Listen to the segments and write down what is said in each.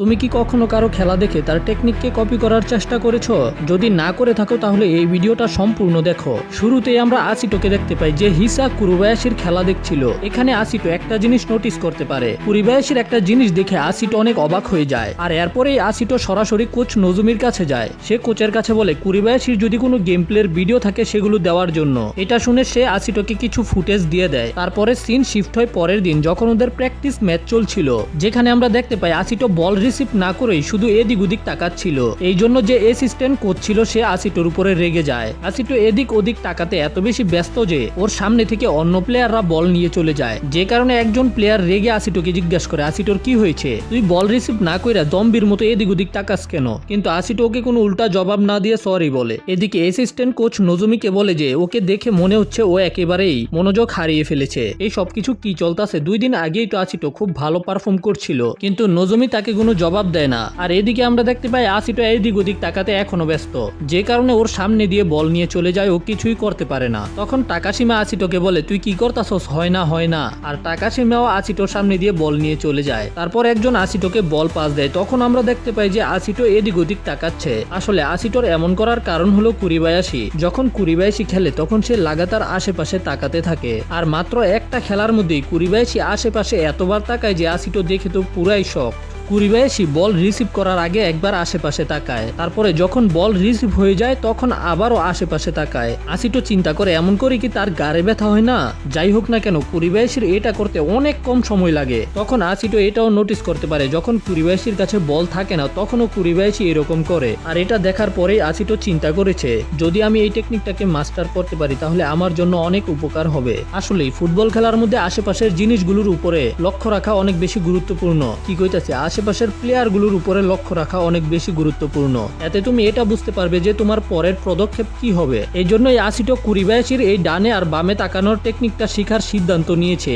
তুমি কি কখনো কারো খেলা দেখে তার টেকনিককে কপি করার চেষ্টা করেছো? যদি না করে থাকো তাহলে এই ভিডিওটা সম্পূর্ণ দেখো। শুরুতেই আমরা আসিটোকে দেখতে পাই যে হিসা কুরুবায়াশির খেলা দেখছিল। এখানে আসিটো একটা জিনিস নোটিস করতে পারে, কুরুবায়াশির একটা জিনিস দেখে আসিটো অনেক অবাক হয়ে যায়। আর এরপরেই আসিটো সরাসরি কোচ নজুমির কাছে যায়। সে কোচের কাছে বলে কুরুবায়াশির যদি কোনো গেম প্লের ভিডিও থাকে সেগুলো দেওয়ার জন্য। এটা শুনে সে আসিটোকে কিছু ফুটেজ দিয়ে দেয়। তারপরে সিন শিফট হয় পরের দিন, যখন ওদের প্র্যাকটিস ম্যাচ চলছিল, যেখানে আমরা দেখতে পাই আসিটো বল রিসিভ না করেই শুধু এদিক ওদিক তাকাচ্ছিল। এই জন্য যে অ্যাসিস্ট্যান্ট কোচ ছিল সে আসিটোর উপরে রেগে যায়। আসিটো এদিক ওদিক তাকাতে এত বেশি ব্যস্ত যে ওর সামনে থেকে অন্য প্লেয়াররা বল নিয়ে চলে যায়। যে কারণে একজন প্লেয়ার রেগে আসিটোকে জিজ্ঞাসা করে, আসিটোর কি হয়েছে? তুই বল রিসিভ না কইরা দম্বির মতো এদিক ওদিক তাকাস কেন? কিন্তু আসিটো ওকে কোনো উল্টা জবাব না দিয়ে সরি বলে। এদিকে অ্যাসিস্ট্যান্ট কোচ নজুমিকে বলে যে ওকে দেখে মনে হচ্ছে ও একেবারেই মনোযোগ হারিয়ে ফেলেছে। এই সবকিছু কি চলতেছে? 2 দিন আগেই তো আসিটো খুব ভালো পারফর্ম করছিল, কিন্তু নজুমি তাকে কোনো জবাব দেয় না। আর এদিকে আমরা দেখতে পাই আসিটো এদিক ওদিক তাকাতে এখনো ব্যস্ত, যে কারণে ওর সামনে দিয়ে বল নিয়ে চলে যায়। ও কিছুই করতে পারে না। তখন টাকাশিমা আসিটোকে বলে, তুই কি করতাছস? হয় না। আর টাকাশিমাও আসিটোর সামনে দিয়ে বল নিয়ে চলে যায়। তারপর একজন আসিটোকে বল পাস দেয়। তখন আমরা দেখতে পাই যে আসিটো এদিক ওদিক তাকাচ্ছে। আসলে আসিটোর এমন করার কারণ হলো কুরুবায়াশি। যখন কুরুবায়াশি খেলে তখন সে লাগাতার আশেপাশে তাকাতে থাকে। আর মাত্র একটা খেলার মধ্যেই কুরুবায়াশি আশেপাশে এতবার তাকায় যে আসিটো দেখে তো পুরাই শক। কুরুবায়াশি বল রিসিভ করার আগে একবার আশেপাশে তাকায়, তারপরে যখন বল রিসিভ হয়ে যায় তখন আবারও আশেপাশে তাকায়। আসিটো চিন্তা করে, এমন করে কি তার গাড়ে ব্যথা হয় না? যাই হোক না কেন, কুরুবায়াশির এটা করতে অনেক কম সময় লাগে। তখন আসিটো এটাও নোটিস করতে পারে, যখন কুরুবায়াশির কাছে বল থাকে না তখনও কুরুবায়াশি এরকম করে। আর এটা দেখার পরেই আসিটো চিন্তা করেছে, যদি আমি এই টেকনিকটাকে মাস্টার করতে পারি তাহলে আমার জন্য অনেক উপকার হবে। আসলেই ফুটবল খেলার মধ্যে আশেপাশের জিনিসগুলোর উপরে লক্ষ্য রাখা অনেক বেশি গুরুত্বপূর্ণ। কি কইতাছে? আশেপাশের প্লেয়ারগুলোর উপরে লক্ষ্য রাখা অনেক বেশি গুরুত্বপূর্ণ। এতে তুমি এটা বুঝতে পারবে যে তোমার পরের পদক্ষেপ কি হবে। এই জন্যই আসিটো কুরুবায়াশির এই ডানে আর বামে তাকানোর টেকনিকটা শেখার সিদ্ধান্ত নিয়েছে।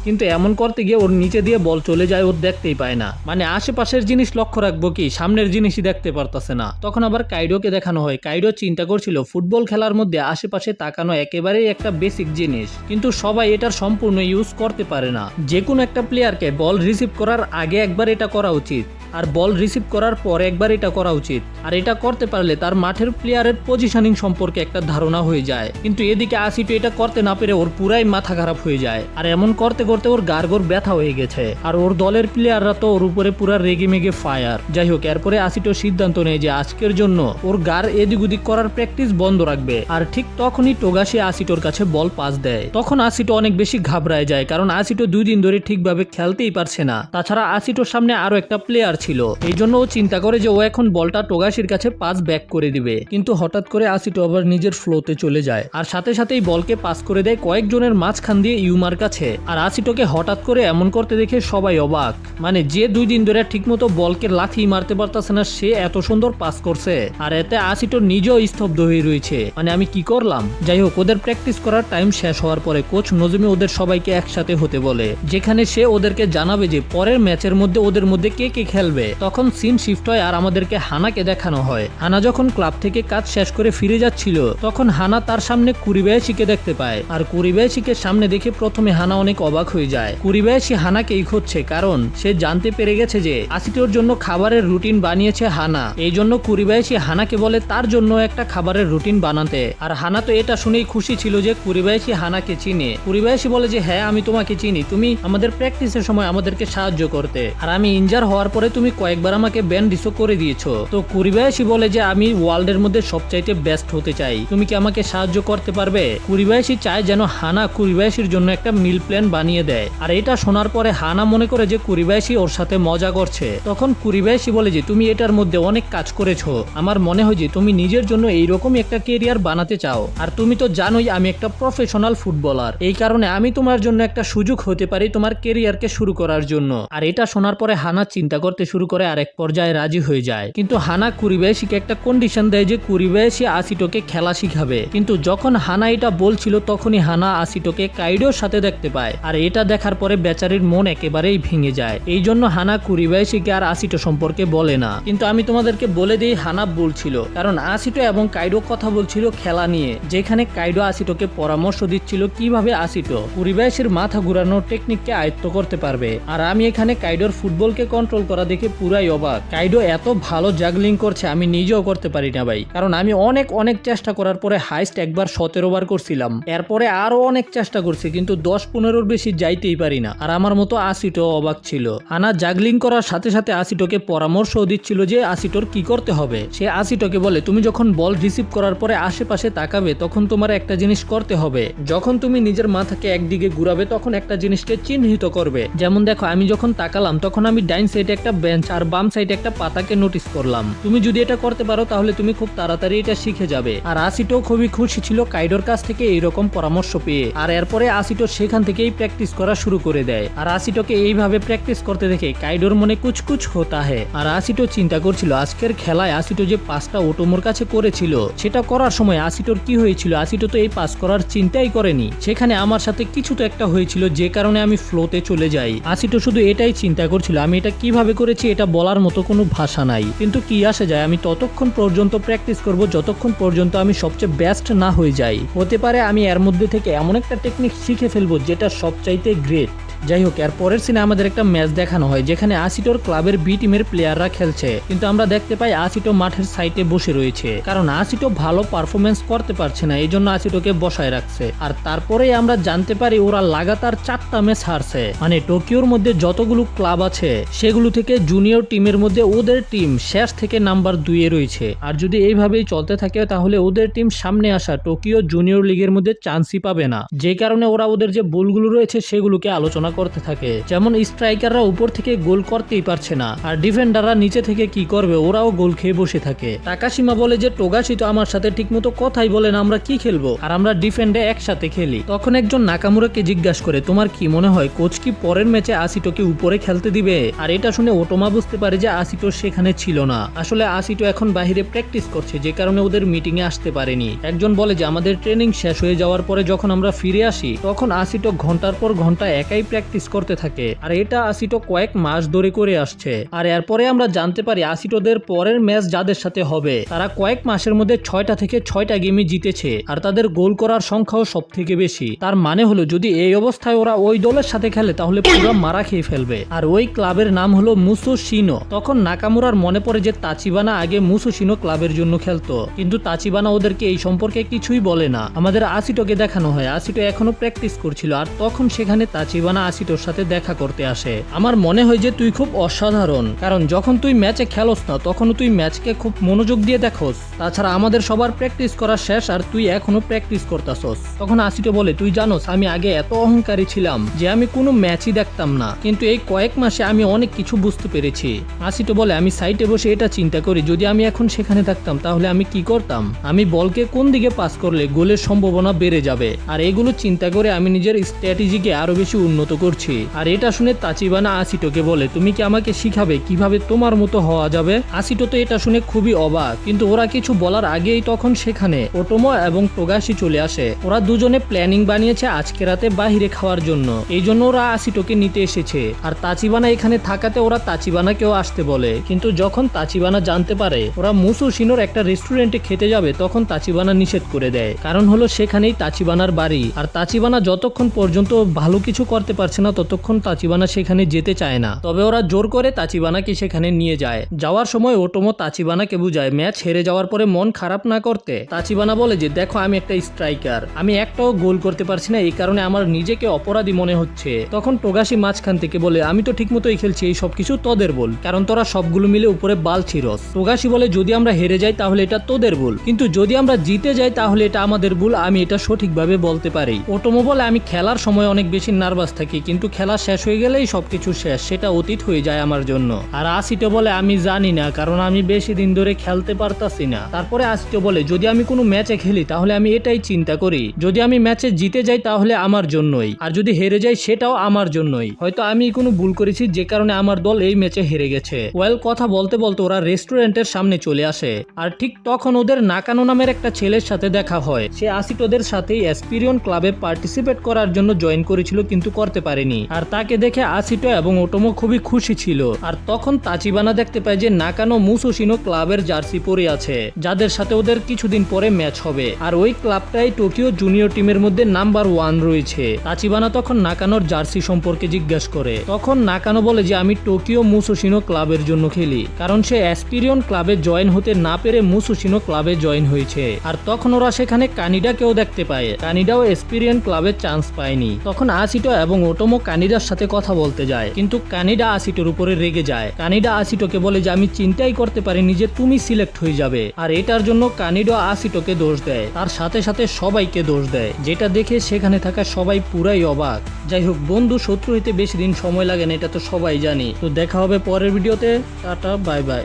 কিন্তু এমন করতে গিয়ে ওর নিচে দিয়ে বল চলে যায়, ওর দেখতেই পায় না। মানে আশেপাশের জিনিস লক্ষ্য রাখবো কি, সামনের জিনিসই দেখতে পারতাছে না। তখন আবার কাইডোকে দেখানো হয়। কাইডো চিন্তা করছিল ফুটবল খেলার মধ্যে আশেপাশে তাকানো একেবারেই একটা বেসিক জিনিস, কিন্তু সবাই এটার সম্পূর্ণ ইউজ করতে পারে না। যে কোনো একটা প্লেয়ারকে বল রিসিভ করার আগে একবার এটা করা উচিত, আর বল রিসিভ করার পরে একবার এটা করা উচিত। আর এটা করতে পারলে তার মাঠের প্লেয়ারের পজিশনিং সম্পর্কে একটা ধারণা হয়ে যায়। কিন্তু এদিকে আসিটো এটা করতে না পেরে ওর পুরাই মাথা খারাপ হয়ে যায়। আর এমন করতে করতে ওর গার্গর ব্যথা হয়ে গেছে। আর ওর দলের প্লেয়াররা তো ওর উপরে পুরা রেগে মেগে ফায়ার। যাই হোক, এরপরে আসিটো সিদ্ধান্ত নেয় যে আজকের জন্য ওর গার এদিক ওদিক করার প্র্যাকটিস বন্ধ রাখবে। আর ঠিক তখনই টোগাশি আসিটোর কাছে বল পাস দেয়। তখন আসিটো অনেক বেশি ঘাবড়ায় যায়, কারণ আসিটো 2 দিন ধরে ঠিকভাবে খেলতেই পারছে না। তাছাড়া আসিটোর সামনে আরো একটা প্লেয়ার ছিল, এই জন্য ও চিন্তা করে যে ও এখন বলটা টোগাশির কাছে পাস ব্যাক করে দিবে। কিন্তু হঠাৎ করে আসিটো আবার নিজের ফ্লোতে চলে যায়, আর সাথে সাথেই বলকে পাস করে দেয় কয়েকজনের মাঝখান দিয়ে ইউমার কাছে। আর আসিটোকে হঠাৎ করে এমন করতে দেখে সবাই অবাক। মানে যে 2 দিন ধরে ঠিকমতো বলকে লাথি মারতে পারতাছে না, সে এত সুন্দর পাস করছে। আর এতে আসিটো নিজেও স্তব্ধ হয়ে রয়েছে, মানে আমি কি করলাম? যাই হোক, ওদের প্র্যাকটিস করার টাইম শেষ হওয়ার পরে কোচ নজুমি ওদের সবাইকে একসাথে হতে বলে, যেখানে সে ওদেরকে জানাবে যে পরের ম্যাচের মধ্যে ওদের মধ্যে কে কে খেলবে। তখন সিন শিফট হয় আর আমাদেরকে হানাকে দেখানো হয়। হানা যখন ক্লাব থেকে কাজ শেষ করে ফিরে যাচ্ছিল তখন হানা তার সামনে কুরুবায়াশিকে দেখতে পায়। আর কুরুবায়াশিকে সামনে দেখে প্রথমে হানা অনেক অবাক হয়ে যায়। কুরুবায়াশি হানাকেই খুঁজছে, কারণ সে জানতে পেরে গেছে যে আসিটোর জন্য খাবারের রুটিন বানিয়েছে হানা। এই জন্য কুরুবায়াশি হানাকে বলে তার জন্য একটা খাবারের রুটিন বানাতে। আর হানা তো এটা শুনেই খুশি ছিল যে কুরুবায়াশি হানাকে চিনে। কুরুবায়াশি বলে যে হ্যাঁ, আমি তোমাকে চিনি, তুমি আমাদের প্র্যাকটিসের সময় আমাদেরকে সাহায্য করতে, আর আমি ইনজার হওয়ার পরে তুমি কয়েকবার আমাকে ব্যান্ডিসও করে দিয়েছো। তো কুরুবায়াশি বলে যে আমি ওয়ার্ল্ডের মধ্যে সবচাইতে বেস্ট হতে চাই, তুমি কি আমাকে সাহায্য করতে পারবে? কুরুবায়াশি চায় যেন হানা কুরুবায়াশির জন্য একটা মিল প্ল্যান বানিয়ে দেয়। আর এটা শোনার পরে হানা মনে করে যে কুরুবায়াশি ওর সাথে মজা করছে। তখন কুরুবায়াশি বলে যে তুমি এটার মধ্যে অনেক কাজ করেছো, আমার মনে হয় যে তুমি নিজের জন্য এইরকমই একটা কেরিয়ার বানাতে চাও। আর তুমি তো জানোই আমি একটা প্রফেশনাল ফুটবলার, এই কারণে আমি তোমার জন্য একটা সুযোগ হতে পারি তোমার কেরিয়ারকে শুরু করার জন্য। আর এটা শোনার পরে হানা চিন্তা করতে শুরু করে আর এক পর্যায়ে রাজি হয়ে যায়। কিন্তু হানা কুরিবায়াশিকে একটা কন্ডিশন দেয় যে কুরিবায়াশি আসিটোকে খেলা শিখাবে। কিন্তু যখন হানা এটা বলছিল তখনই হানা আসিটোকে কাইডোর সাথে দেখতে পায়, আর এটা দেখার পরে বেচারির মন একেবারেই ভেঙে যায়। এই জন্য হানা কুরিবায়াশিকে আর আসিটো সম্পর্কে বলে না। কিন্তু আমি তোমাদেরকে বলে দিই হানা বলছিল, কারণ আসিটো এবং কাইডো কথা বলছিল খেলা নিয়ে, যেখানে কাইডো আসিটোকে পরামর্শ দিচ্ছিল কিভাবে আসিটো কুরিবায়াশির মাথা ঘুরানোর টেকনিককে আয়ত্ত করতে পারবে। আর আমি এখানে কাইডোর ফুটবলকে কন্ট্রোল করা দেখে পুরাই অবাক। কাইডো এত ভালো জাগলিং করছে আমি নিজেও করতে পারি না ভাই, কারণ আমি অনেক চেষ্টা করার পরে হাইস্ট একবার 17 বার করছিলাম, এরপরে আরো অনেক চেষ্টা করছি কিন্তু 10-15-র বেশি যাইতেই পারি না। আর আমার মতো আসিটো অবাক ছিল। হানা জাগলিং করার সাথে সাথে আসিটোকে পরামর্শ দিচ্ছিল যে আসিটোর কি করতে হবে। সে আসিটোকে বলে তুমি যখন বল রিসিভ করার পরে আশেপাশে তাকাবে তখন তোমার একটা জিনিস করতে হবে, যখন তুমি নিজের মাথাকে একদিকে ঘুরাবে তখন একটা জিনিসকে চিহ্নিত করবে। যেমন দেখো আমি যখন তাকালাম তখন আমি ডাইন সাইডে একটা বেঞ্চ আর বাম সাইডে একটা পাতাকে নোটিস করলাম। তুমি যদি এটা করতে পারো তাহলে তুমি খুব তাড়াতাড়ি এটা শিখে যাবে। আর আসিটো খুবই খুশি ছিল কাইডোর কাছ থেকে এইরকম পরামর্শ পেয়ে। আর এরপরে আসিটো সেখান থেকেই প্র্যাকটিস করা শুরু করে দেয়। আর আসিটোকে এইভাবে প্র্যাকটিস করতে দেখে কাইডোর মনে কুচকুচ হতা হে। আর আসিটো চিন্তা করছিল আজকের খেলায় আসিটো যে পাসটা ওটোমোর কাছে করেছিল সেটা করার সময় আসিটোর কি হয়েছিল। আসিটো তো এই পাস করার চিন্তাই করেনি, সেখানে আমার সাথে কিছু তো একটা হয়েছিল যে কারণে আমি ফ্লোতে চলে যাই। আসিটো শুধু এটাই চিন্তা করছিল আমি এটা কিভাবে করেছি এটা বলার মতো কোনো ভাষা নাই। কিন্তু কি আসে যায়, আমি ততক্ষণ পর্যন্ত প্র্যাকটিস করব যতক্ষণ পর্যন্ত আমি সবচেয়ে বেস্ট না হয়ে যাই। হতে পারে আমি এর মধ্যে থেকে এমন একটা টেকনিক শিখে ফেলবো যেটা সবচাইতে গ্রেট। যাই হোক, এর পরের সিনে আমাদের একটা ম্যাচ দেখানো হয় যেখানে আসিটোর ক্লাবের বি টিমের প্লেয়াররা খেলছে, কিন্তু আমরা দেখতে পাই আসিটো মাঠের সাইডে বসে রয়েছে, কারণ আসিটো ভালো পারফরমেন্স করতে পারছে না, এই জন্য আসিটোকে বসায় রাখছে। আর তারপরেই আমরা জানতে পারি ওরা লাগাতার 4টা ম্যাচ হারছে। মানে টোকিওর মধ্যে যতগুলো ক্লাব আছে সেগুলো থেকে জুনিয়র টিমের মধ্যে ওদের টিম শেষ থেকে নাম্বার 2-এ রয়েছে। আর যদি এইভাবেই চলতে থাকে তাহলে ওদের টিম সামনে আসা টোকিও জুনিয়র লিগের মধ্যে চান্সই পাবে না, যে কারণে ওরা ওদের যে ভুলগুলো রয়েছে সেগুলোকে আলোচনা করতে থাকে। যেমন স্ট্রাইকাররা উপর থেকে গোল করতেই পারছে না, আর ডিফেন্ডাররা নিচে থেকে কি করবে, ওরাও গোল খেয়ে বসে থাকে। তাকাশিমা বলে যে টোগাশি তো আমার সাথে ঠিকমতো কথাই বলে না, আমরা কি খেলবো, আর আমরা ডিফেন্ডে একসাথে খেলি। তখন একজন নাকামুরাকে জিজ্ঞাসা করে তোমার কি মনে হয় কোচ কি পরের ম্যাচে আসিটোকে উপরে খেলতে দিবে। আর এটা শুনে ওটোমা বুঝতে পারে যে আসিটো সেখানে ছিল না, আসলে আসিটো এখন বাহিরে প্র্যাকটিস করছে যে কারণে ওদের মিটিং এ আসতে পারেনি। একজন বলে যে আমাদের ট্রেনিং শেষ হয়ে যাওয়ার পরে যখন আমরা ফিরে আসি তখন আসিটো ঘন্টার পর ঘন্টা একাই প্র্যাকটিস করতে থাকে, আর এটা আসিটো কয়েক মাস ধরে করে আসছে। আর এরপরে আমরা জানতে পারি আসিটোদের পরের ম্যাচ যাদের সাথে হবে তারা কয়েক মাসের মধ্যে 6টা থেকে 6টা গেমই জিতেছে, আর তাদের গোল করার সংখ্যাও সব থেকে বেশি। তার মানে হলো যদি এই অবস্থায় ওরা ওই দলের সাথে খেলে তাহলে পুরো মারা খেয়ে ফেলবে। আর ওই ক্লাবের নাম হলো মুসোশিনো। তখন নাকামুরার মনে পড়ে যে তাচিবানা আগে মুসোশিনো ক্লাবের জন্য খেলতো, কিন্তু তাচিবানা ওদেরকে এই সম্পর্কে কিছুই বলে না। আমাদের আসিটোকে দেখানো হয় আসিটো এখনো প্র্যাকটিস করছিল, আর তখন সেখানে তাচিবানা আসিটোর সাথে দেখা করতে আসে। আমার মনে হয় যে তুই খুব অসাধারণ, কারণ যখন তুই ম্যাচে খেলোস না তখন তুই ম্যাচকে খুব মনোযোগ দিয়ে দেখোস, তাছাড়া আমাদের সবার প্র্যাকটিস করা শেষ আর তুই এখনো প্র্যাকটিস করতাছস। তখন আসিটো বলে তুই জানোস আমি আগে এত অহংকারী ছিলাম যে আমি কোনো ম্যাচই দেখতাম না, কিন্তু এই কয়েক মাসে আমি অনেক কিছু বুঝতে পেরেছি। আসিটো বলে আমি সাইডে বসে এটা চিন্তা করি যদি আমি এখন সেখানে থাকতাম তাহলে আমি কি করতাম, আমি বলকে কোন দিকে পাস করলে গোলের সম্ভাবনা বেড়ে যাবে, আর এগুলো চিন্তা করে আমি নিজের স্ট্র্যাটেজিকে আরো বেশি উন্নত করছি। আর এটা শুনে তাচিবানা আসিটোকে বলে তুমি কি আমাকে শিখাবে কিভাবে তোমার মতো হওয়া যাবে। আসিটো তো এটা শুনে খুবই অবাক, কিন্তু ওরা কিছু বলার আগেই তখন সেখানে ওটোমো এবং টোগাশি চলে আসে। ওরা দুজনে প্ল্যানিং বানিয়েছে আজকে রাতে বাহিরে খাওয়ার জন্য, এই জন্য ওরা আসিটোকে নিতে এসেছে। আর তাচিবানা এখানে থাকাতে ওরা তাচিবানাকেও আসতে বলে, কিন্তু যখন তাচিবানা জানতে পারে ওরা মুসোশিনোর একটা রেস্টুরেন্টে খেতে যাবে তখন তাচিবানা নিষেধ করে দেয়, কারণ হলো সেখানেই তাচিবানার বাড়ি। আর তাচিবানা যতক্ষণ পর্যন্ত ভালো কিছু করতে পারছে না ততক্ষণ তাচিবানা সেখানে যেতে চায় না, তবে ওরা জোর করে তাচিবানাকে সেখানে নিয়ে যায়। যাওয়ার সময় ওটোমো তাচিবানাকে বুঝায় ম্যাচ হেরে যাওয়ার পরে মন খারাপ না করতে। তাচিবানা বলে যে দেখো আমি একটা স্ট্রাইকার, আমি একটাও গোল করতে পারছি না, এই কারণে আমার নিজেকে অপরাধী মনে হচ্ছে। তখন টোগাশি মাঝখান থেকে বলে আমি তো ঠিক মতোই খেলছি, এই সবকিছু তোদের ভুল, কারণ তোরা সবগুলো মিলে উপরে বাল ছিরস। টোগাশি বলে যদি আমরা হেরে যাই তাহলে এটা তোদের ভুল, কিন্তু যদি আমরা জিতে যাই তাহলে এটা আমাদের ভুল, আমি এটা সঠিকভাবে বলতে পারি। ওটোমো বলে আমি খেলার সময় অনেক বেশি নার্ভাস থাকি, কিন্তু খেলা শেষ হয়ে গেলেই সবকিছু শেষ, সেটা অতীত হয়ে যায় আমার জন্য। আর আসিটো বলে আমি জানি না, কারণ আমি বেশি দিন ধরে খেলতে পারতাছি না। তারপরে আসিটো বলে যদি আমি কোনো ম্যাচে খেলি তাহলে আমি এটাই চিন্তা করি, যদি আমি ম্যাচে জিতে যাই তাহলে আমার জন্যই, আর যদি হেরে যাই সেটাও আমার জন্যই। হয়তো আমি কোনো ভুল করেছি যে কারণে আমার দল এই ম্যাচে হেরে গেছে। ওয়েল কথা বলতে বলতে ওরা রেস্টুরেন্টের সামনে চলে আসে, আর ঠিক তখন ওদের নাকানো নামের একটা ছেলের সাথে দেখা হয়। সে আসিটোদের সাথে এসপিরিয়ন ক্লাবে পার্টিসিপেট করার জন্য জয়েন করেছিল কিন্তু করতে পারেনি। আর তাকে দেখে আসিটো এবং ওটোমো খুবই খুশি ছিল। আর তখন তাচিবানা দেখতে পায় যে নাকানো মুসোশিনো ক্লাবের জার্সি পরে আছে, যাদের সাথে ওদের কিছুদিন পরে ম্যাচ হবে। আর ওই ক্লাবটাই টোকিও জুনিয়র টিমের মধ্যে নাম্বার 1 রয়েছে। তাচিবানা তখন নাকানোর জার্সি সম্পর্কে জিজ্ঞাসা করে। তখন নাকানো বলে যে আমি টোকিও মুসোশিনো ক্লাবের জন্য খেলি, কারণ সে এসপিরিয়ন ক্লাবে জয়েন হতে না পেরে মুসোশিনো ক্লাবে জয়েন হয়েছে। আর তখন ওরা সেখানে কানিডাকেও দেখতে পায়। কানিডাও এসপিরিয়ন ক্লাবে চান্স পায়নি। তখন আসিটো এবং ওটোমো কানিডার সাথে কথা বলতে যায়, কিন্তু কানিডা আসিটোর উপরে রেগে যায়। কানিডা আসিটোকে বলে যে আমি চিন্তাই করতে পারিনি যে তুমি সিলেক্ট হয়ে যাবে। আর এটার জন্য কানিডা আসিটোকে দোষ দেয়, তার সাথে সাথে সবাইকে দোষ দেয়, যেটা দেখে সেখানে থাকা সবাই পুরাই অবাক। যাই হোক, বন্ধু শত্রু হইতে বেশি দিন সময় লাগে না, এটা তো সবাই জানি। তো দেখা হবে পরের ভিডিওতে। Tata, bye bye.